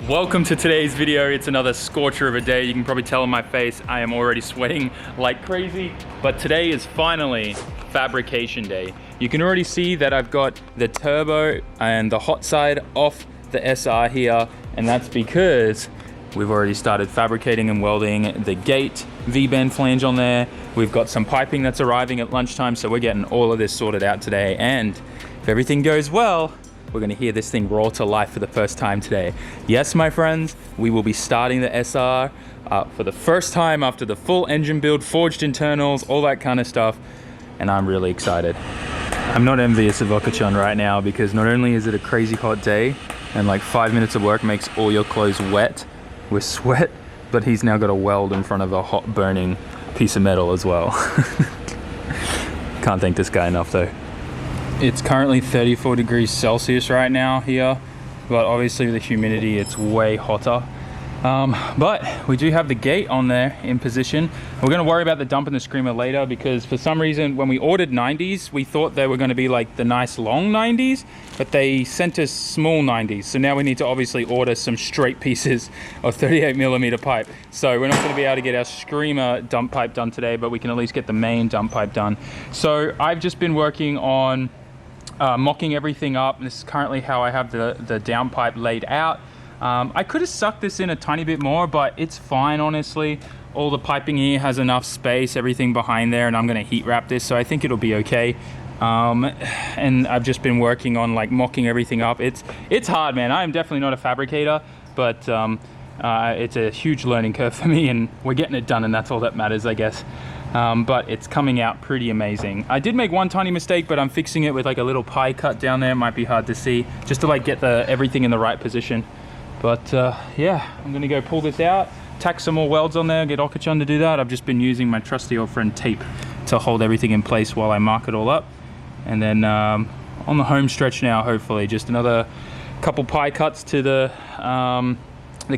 Welcome to today's video. It's another scorcher of a day. You can probably tell on my face I am already sweating like crazy, but today is finally fabrication day. You can already see that I've got the turbo and the hot side off the SR here, and that's because we've already started fabricating and welding the gate V-bend flange on there. We've got some piping that's arriving at lunchtime, so we're getting all of this sorted out today, and if everything goes well, we're gonna hear this thing roar to life for the first time today. Yes, my friends, we will be starting the SR for the first time after the full engine build, forged internals, all that kind of stuff, and I'm really excited. I'm not envious of Okachan right now because not only is it a crazy hot day and like 5 minutes of work makes all your clothes wet with sweat, but he's now got a weld in front of a hot burning piece of metal as well. Can't thank this guy enough though. It's currently 34 degrees Celsius right now here, but obviously with the humidity it's way hotter. But we do have the gate on there in position. We're going to worry about the dump and the screamer later because for some reason when we ordered 90s, we thought they were going to be like the nice long 90s, but they sent us small 90s. So now we need to obviously order some straight pieces of 38mm pipe. So we're not going to be able to get our screamer dump pipe done today, but we can at least get the main dump pipe done. So I've just been working on mocking everything up. This is currently how I have the down pipe laid out. I could have sucked this in a tiny bit more, but it's fine, honestly. All the piping here has enough space, everything behind there, and I'm going to heat wrap this, so I think it'll be okay. And I've just been working on like mocking everything up. It's hard, man. I am definitely not a fabricator, but it's a huge learning curve for me, and we're getting it done, and that's all that matters, I guess. But it's coming out pretty amazing. I did make one tiny mistake, but I'm fixing it with like a little pie cut down there. It might be hard to see, just to like get everything in the right position. But yeah, I'm gonna go pull this out, tack some more welds on there, get Okachan to do that. I've just been using my trusty old friend tape to hold everything in place while I mark it all up. And then on the home stretch now, hopefully, just another couple pie cuts to the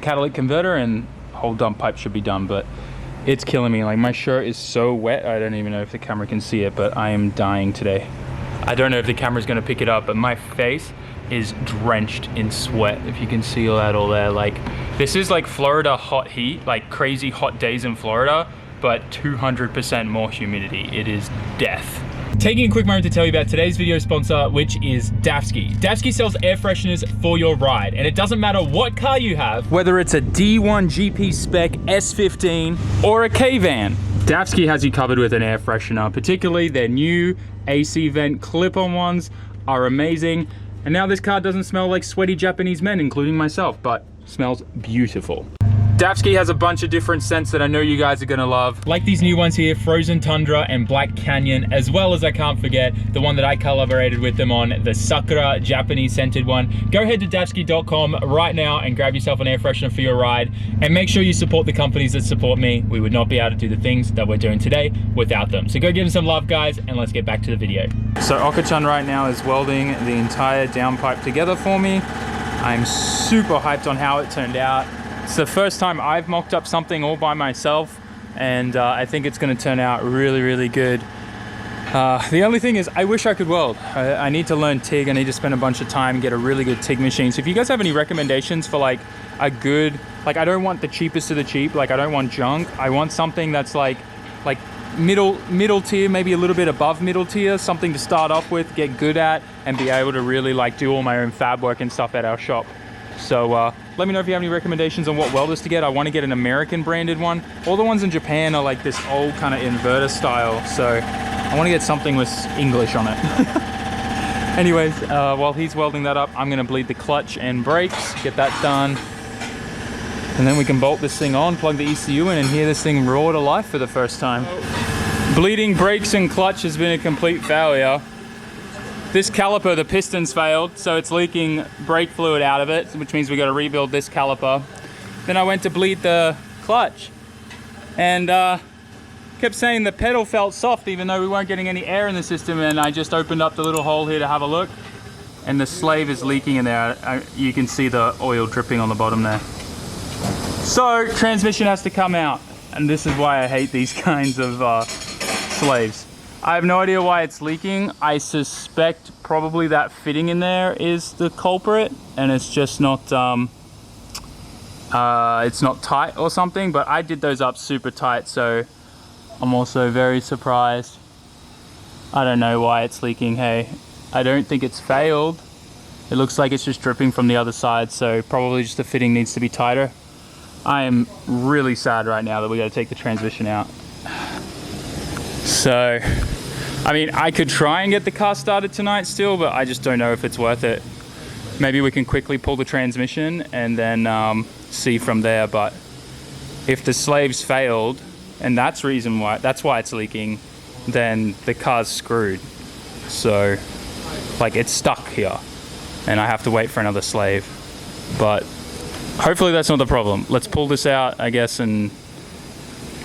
catalytic converter and whole dump pipe should be done. But it's killing me, like my shirt is so wet, I don't even know if the camera can see it, but I am dying today. I don't know if the camera's gonna pick it up, but my face is drenched in sweat, if you can see all that all there. Like, this is like Florida hot heat, like crazy hot days in Florida, but 200% more humidity. It is death. Taking a quick moment to tell you about today's video sponsor, which is Dafsky. Dafsky sells air fresheners for your ride, and it doesn't matter what car you have, whether it's a D1 GP spec S15 or a K-van. Dafsky has you covered with an air freshener, particularly their new AC vent clip-on ones are amazing. And now this car doesn't smell like sweaty Japanese men, including myself, but smells beautiful. Dafsky has a bunch of different scents that I know you guys are gonna love. Like these new ones here, Frozen Tundra and Black Canyon, as well as I can't forget the one that I collaborated with them on, the Sakura Japanese scented one. Go ahead to dafsky.com right now and grab yourself an air freshener for your ride. And make sure you support the companies that support me. We would not be able to do the things that we're doing today without them. So go give them some love, guys, and let's get back to the video. So Okachan right now is welding the entire downpipe together for me. I'm super hyped on how it turned out. It's the first time I've mocked up something all by myself, and I think it's going to turn out really, really good. The only thing is I wish I could weld. I need to learn TIG. I need to spend a bunch of time and get a really good TIG machine. So if you guys have any recommendations for like a good, like I don't want the cheapest of the cheap, like I don't want junk. I want something that's like middle tier, maybe a little bit above middle tier, something to start off with, get good at, and be able to really like do all my own fab work and stuff at our shop. So let me know if you have any recommendations on what welders to get. I want to get an American branded one. All the ones in Japan are like this old kind of inverter style, so I want to get something with English on it. Anyways, while he's welding that up, I'm going to bleed the clutch and brakes, get that done, and then we can bolt this thing on, plug the ECU in, and hear this thing roar to life for the first time. Bleeding brakes and clutch has been a complete failure. This caliper, the piston's failed, so it's leaking brake fluid out of it, which means we got to rebuild this caliper. Then I went to bleed the clutch and kept saying the pedal felt soft even though we weren't getting any air in the system, and I just opened up the little hole here to have a look, and the slave is leaking in there. You can see the oil dripping on the bottom there. So transmission has to come out, and this is why I hate these kinds of slaves. I have no idea why it's leaking. I suspect probably that fitting in there is the culprit, and it's just not it's not tight or something, but I did those up super tight, so I'm also very surprised. I don't know why it's leaking. Hey, I don't think it's failed. It looks like it's just dripping from the other side, so probably just the fitting needs to be tighter. I am really sad right now that we got to take the transmission out. So, I mean, I could try and get the car started tonight still, but I just don't know if it's worth it. Maybe we can quickly pull the transmission and then see from there, but if the slave's failed, and that's why it's leaking, then the car's screwed. So, like, it's stuck here, and I have to wait for another slave. But hopefully that's not the problem. Let's pull this out, I guess, and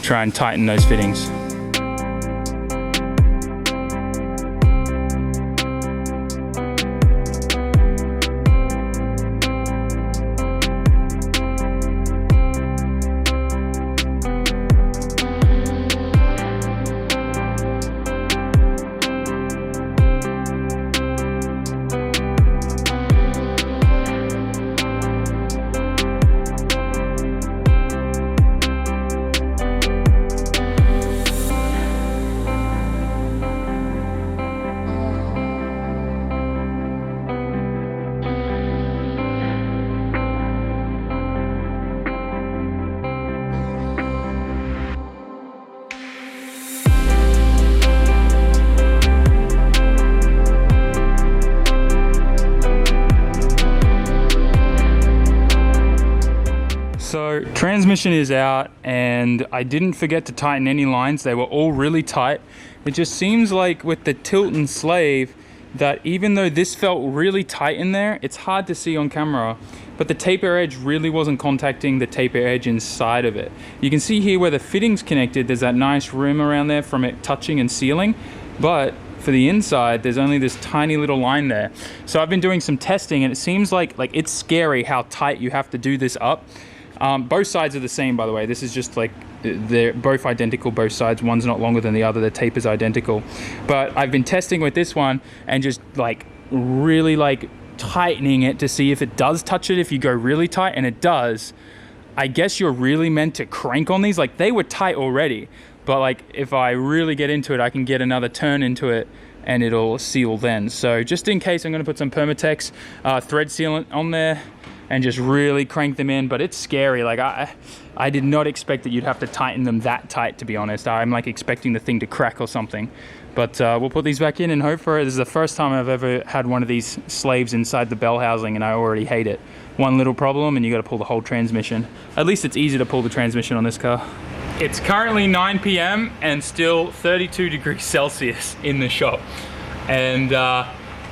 try and tighten those fittings. So transmission is out, and I didn't forget to tighten any lines. They were all really tight. It just seems like with the tilt and slave that even though this felt really tight in there, it's hard to see on camera, but the taper edge really wasn't contacting the taper edge inside of it. You can see here where the fitting's connected, there's that nice rim around there from it touching and sealing, but for the inside, there's only this tiny little line there. So I've been doing some testing, and it seems like it's scary how tight you have to do this up. Both sides are the same, by the way. This is just like, they're both identical, both sides. One's not longer than the other. The taper's identical. But I've been testing with this one and just like really like tightening it to see if it does touch it. If you go really tight, and it does, I guess you're really meant to crank on these. Like, they were tight already, but like if I really get into it, I can get another turn into it and it'll seal then. So just in case, I'm going to put some Permatex thread sealant on there and just really crank them in. But it's scary. Like, I did not expect that you'd have to tighten them that tight, to be honest. I'm like expecting the thing to crack or something. But we'll put these back in and hope for it. This is the first time I've ever had one of these slaves inside the bell housing, and I already hate it. One little problem and you got to pull the whole transmission. At least it's easy to pull the transmission on this car. It's currently 9 p.m. and still 32 degrees Celsius in the shop. And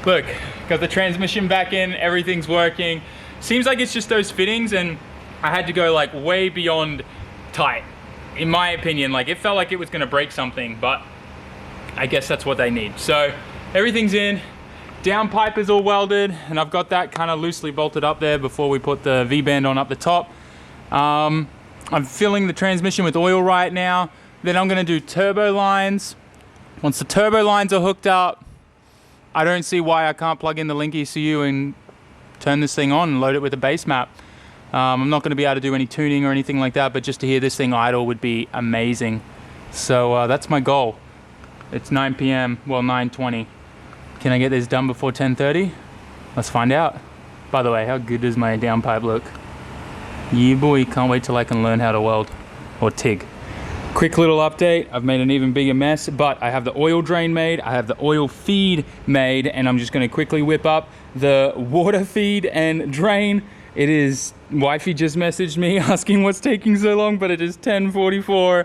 look, got the transmission back in, everything's working. Seems like it's just those fittings, and I had to go like way beyond tight. In my opinion, like it felt like it was gonna break something, but I guess that's what they need. So everything's in, downpipe is all welded, and I've got that kind of loosely bolted up there before we put the V-band on up the top. I'm filling the transmission with oil right now. Then I'm gonna do turbo lines. Once the turbo lines are hooked up, I don't see why I can't plug in the link ECU and turn this thing on and load it with a base map. I'm not gonna be able to do any tuning or anything like that, but just to hear this thing idle would be amazing. So that's my goal. It's 9 p.m., well 9:20. Can I get this done before 10:30? Let's find out. By the way, how good does my downpipe look? Yeah boy, can't wait till I can learn how to weld, or TIG. Quick little update, I've made an even bigger mess, but I have the oil drain made, I have the oil feed made, and I'm just gonna quickly whip up the water feed and drain. It is, wifey just messaged me asking what's taking so long, but it is 10:44.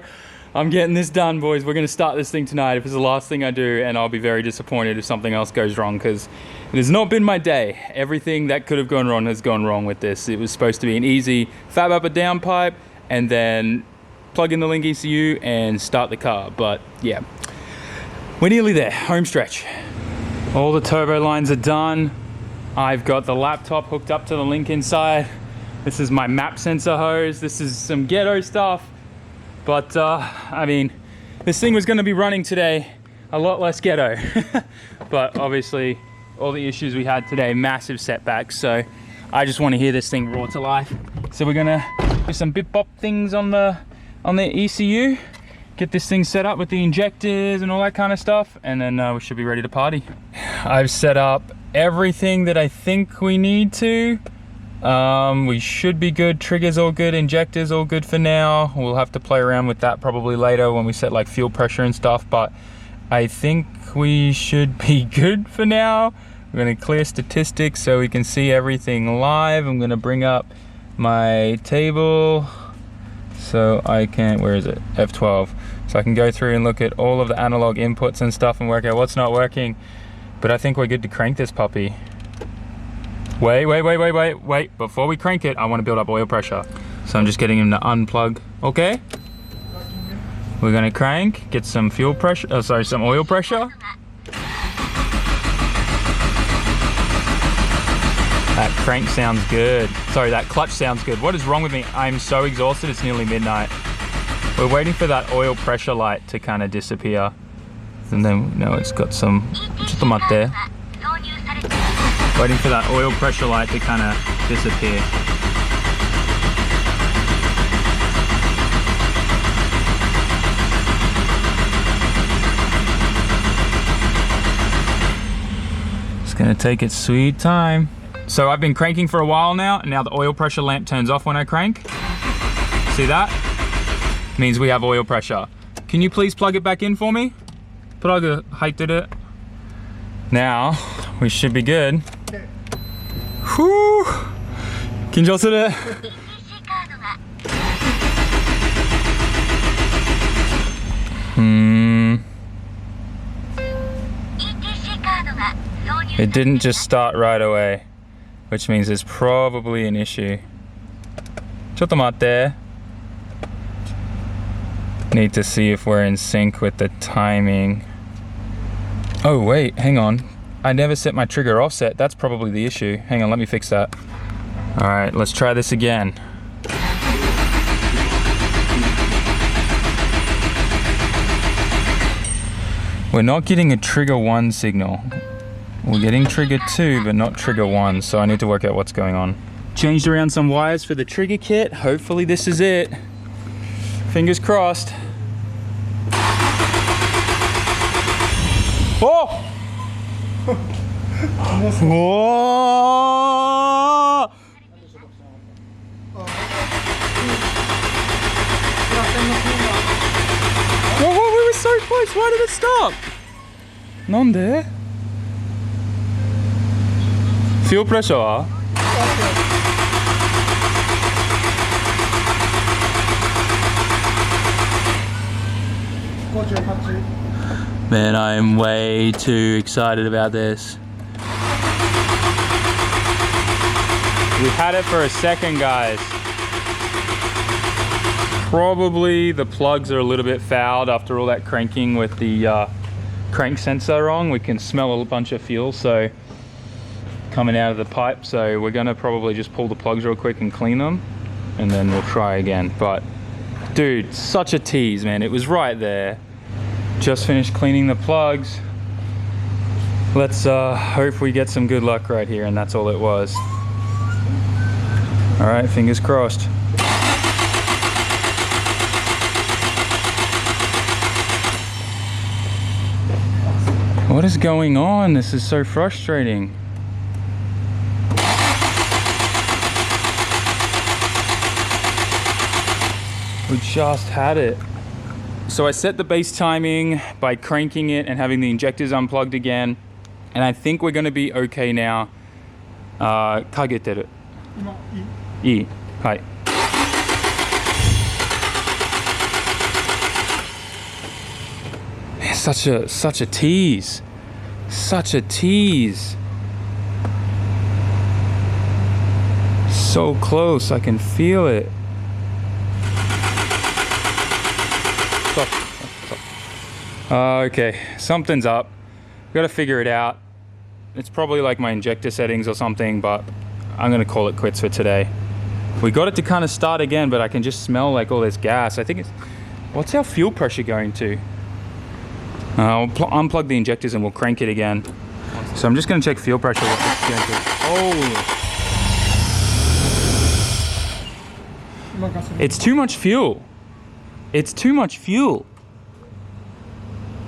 I'm getting this done, boys. We're gonna start this thing tonight if it's the last thing I do, and I'll be very disappointed if something else goes wrong, because it has not been my day. Everything that could have gone wrong has gone wrong with this. It was supposed to be an easy fab up a downpipe and then plug in the link ECU and start the car, but yeah. We're nearly there, home stretch. All the turbo lines are done. I've got the laptop hooked up to the link inside. This is my map sensor hose. This is some ghetto stuff. But I mean, this thing was gonna be running today a lot less ghetto. But obviously, all the issues we had today, massive setbacks. So I just want to hear this thing roar to life. So we're gonna do some bip bop things on the ECU, get this thing set up with the injectors and all that kind of stuff, and then we should be ready to party. I've set up everything that I think we need to. We should be good. Triggers all good, injectors all good for now. We'll have to play around with that probably later when we set like fuel pressure and stuff, but I think we should be good for now. We're gonna clear statistics so we can see everything live. I'm gonna bring up my table so I can, where is it? F12. So I can go through and look at all of the analog inputs and stuff and work out what's not working. But I think we're good to crank this puppy. Wait. Before we crank it, I want to build up oil pressure. So I'm just getting him to unplug. Okay. We're gonna crank, get some fuel pressure, some oil pressure. That crank sounds good. Sorry, that clutch sounds good. What is wrong with me? I'm so exhausted, it's nearly midnight. We're waiting for that oil pressure light to kind of disappear. And then, no, it's got some, there. Waiting for that oil pressure light to kind of disappear. It's gonna take its sweet time. So I've been cranking for a while now, and now the oil pressure lamp turns off when I crank. See that? Means we have oil pressure. Can you please plug it back in for me? Plug it, height it. Now, we should be good. Whew! 긴장스레. It didn't just start right away, which means there's probably an issue. ちょっと待って. Need to see if we're in sync with the timing. Oh wait, hang on. I never set my trigger offset. That's probably the issue. Hang on, let me fix that. All right, let's try this again. We're not getting a trigger 1 signal. We're getting trigger 2, but not trigger 1, so I need to work out what's going on. Changed around some wires for the trigger kit. Hopefully this is it. Fingers crossed. Oh! Whoa! Whoa, we were so close. Why did it stop? Nande? Fuel pressure? Man, I am way too excited about this. We had it for a second, guys. Probably the plugs are a little bit fouled after all that cranking with the crank sensor wrong. We can smell a bunch of fuel coming out of the pipe, so we're gonna probably just pull the plugs real quick and clean them, and then we'll try again. But dude, such a tease, man. It was right there. Just finished cleaning the plugs. Let's hope we get some good luck right here, and that's all it was. All right, fingers crossed. What is going on? This is so frustrating. We just had it. So I set the base timing by cranking it and having the injectors unplugged again, and I think we're gonna be okay now. Kageteru. Ii. Hai. Man, such a tease. Such a tease. So close, I can feel it. Okay, something's up. Gotta figure it out. It's probably like my injector settings or something, but I'm gonna call it quits for today. We got it to kind of start again, but I can just smell like all this gas. I think it's, what's our fuel pressure going to? I'll unplug the injectors and we'll crank it again. So I'm just gonna check fuel pressure. What it's going to. Oh, It's too much fuel. It's too much fuel.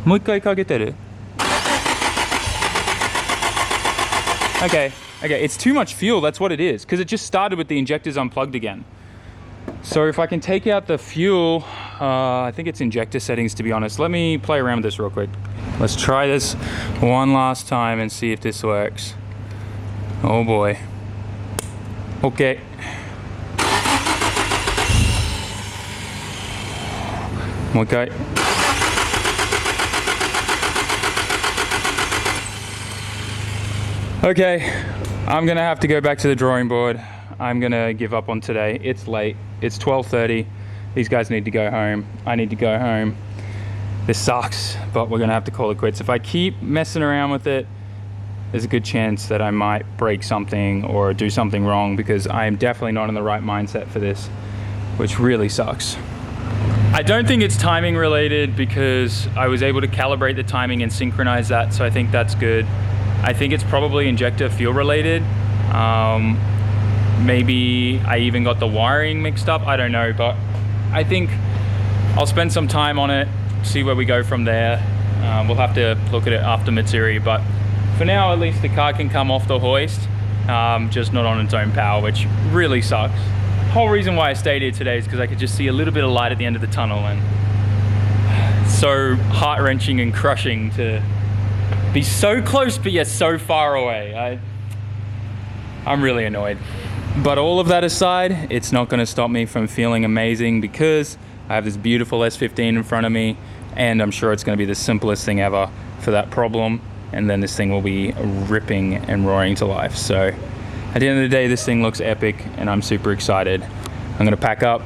もう一回かけてる? Okay, it's too much fuel, that's what it is. Because it just started with the injectors unplugged again. So if I can take out the fuel, I think it's injector settings to be honest. Let me play around with this real quick. Let's try this one last time and see if this works. Oh boy. Okay. Okay. Okay, I'm gonna have to go back to the drawing board. I'm gonna give up on today. It's late. It's 12:30. These guys need to go home. I need to go home. This sucks, but we're gonna have to call it quits. If I keep messing around with it, there's a good chance that I might break something or do something wrong because I am definitely not in the right mindset for this, which really sucks. I don't think it's timing related because I was able to calibrate the timing and synchronize that, so I think that's good. I think it's probably injector fuel related. Maybe I even got the wiring mixed up, I don't know, but I think I'll spend some time on it, see where we go from there. We'll have to look at it after Matsuri, but for now at least the car can come off the hoist, just not on its own power, which really sucks. The whole reason why I stayed here today is because I could just see a little bit of light at the end of the tunnel, and it's so heart-wrenching and crushing to be so close but yet so far away. I'm really annoyed. But all of that aside, it's not going to stop me from feeling amazing because I have this beautiful S15 in front of me, and I'm sure it's going to be the simplest thing ever for that problem, and then this thing will be ripping and roaring to life. So at the end of the day, this thing looks epic and I'm super excited. I'm going to pack up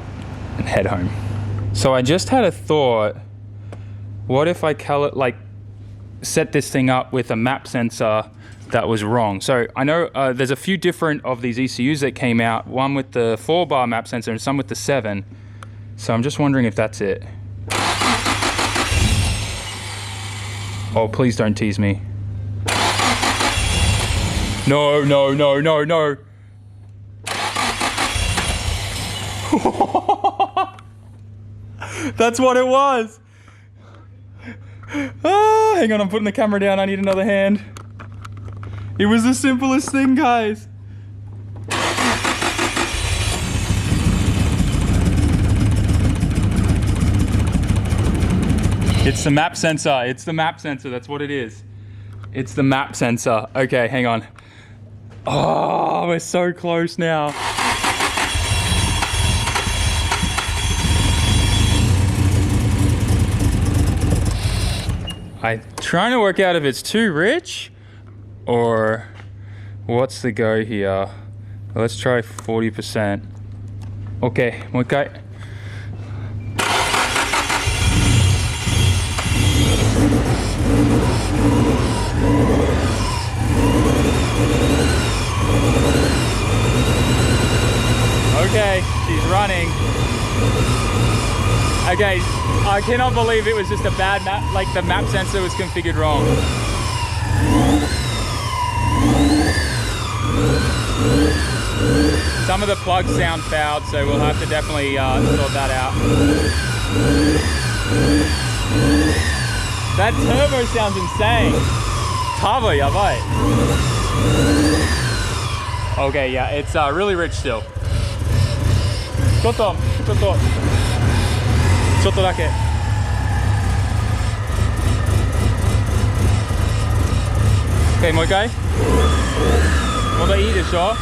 and head home. So I just had a thought, what if I set this thing up with a map sensor that was wrong? So I know there's a few different of these ECUs that came out, one with the 4-bar map sensor and some with the 7. So I'm just wondering if that's it. Oh, please don't tease me. No, no, no, no, no. That's what it was. Ah, hang on, I'm putting the camera down. I need another hand. It was the simplest thing, guys. It's the map sensor. It's the map sensor. That's what it is. It's the map sensor. Okay, hang on. Oh, we're so close now. I'm trying to work out if it's too rich or what's the go here. Let's try 40%. Okay, okay. Okay, she's running. Okay, I cannot believe it was just a bad map, like the map sensor was configured wrong. Some of the plugs sound fouled, so we'll have to definitely sort that out. That turbo sounds insane. Turbo, yabai. Okay, yeah, it's really rich still. ちょっとだけ。Okay, もう一回。もう一回いいでしょ。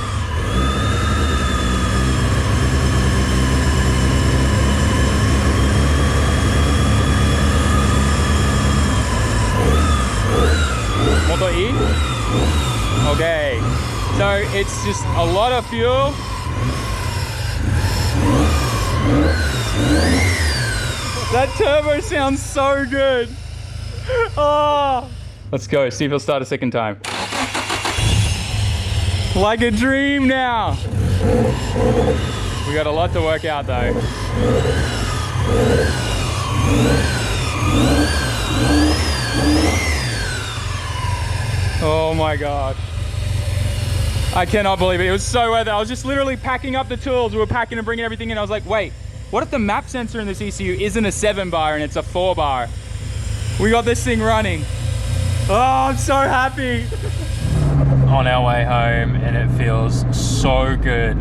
もう一回いい？ Okay, so it's just a lot of fuel. That turbo sounds so good. Oh. Let's go, see if he'll start a second time. Like a dream now. We got a lot to work out though. Oh my God. I cannot believe it. It was so worth it. I was just literally packing up the tools. We were packing and bringing everything in. I was like, wait, what if the map sensor in this ECU isn't a 7 bar and it's a 4 bar? We got this thing running. Oh, I'm so happy. On our way home, and it feels so good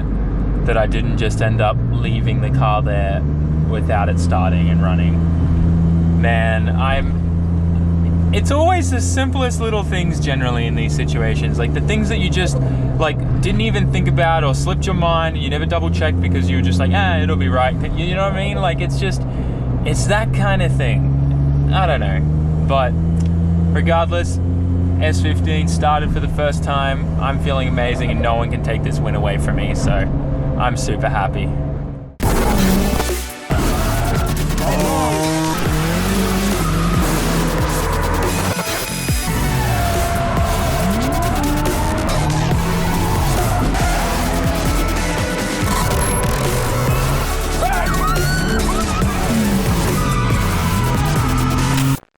that I didn't just end up leaving the car there without it starting and running. Man, it's always the simplest little things generally in these situations, like the things that you just like didn't even think about or slipped your mind, you never double checked because you were just like, it'll be right, you know what I mean? Like it's that kind of thing. I don't know, but regardless, S15 started for the first time. I'm feeling amazing and no one can take this win away from me, so I'm super happy.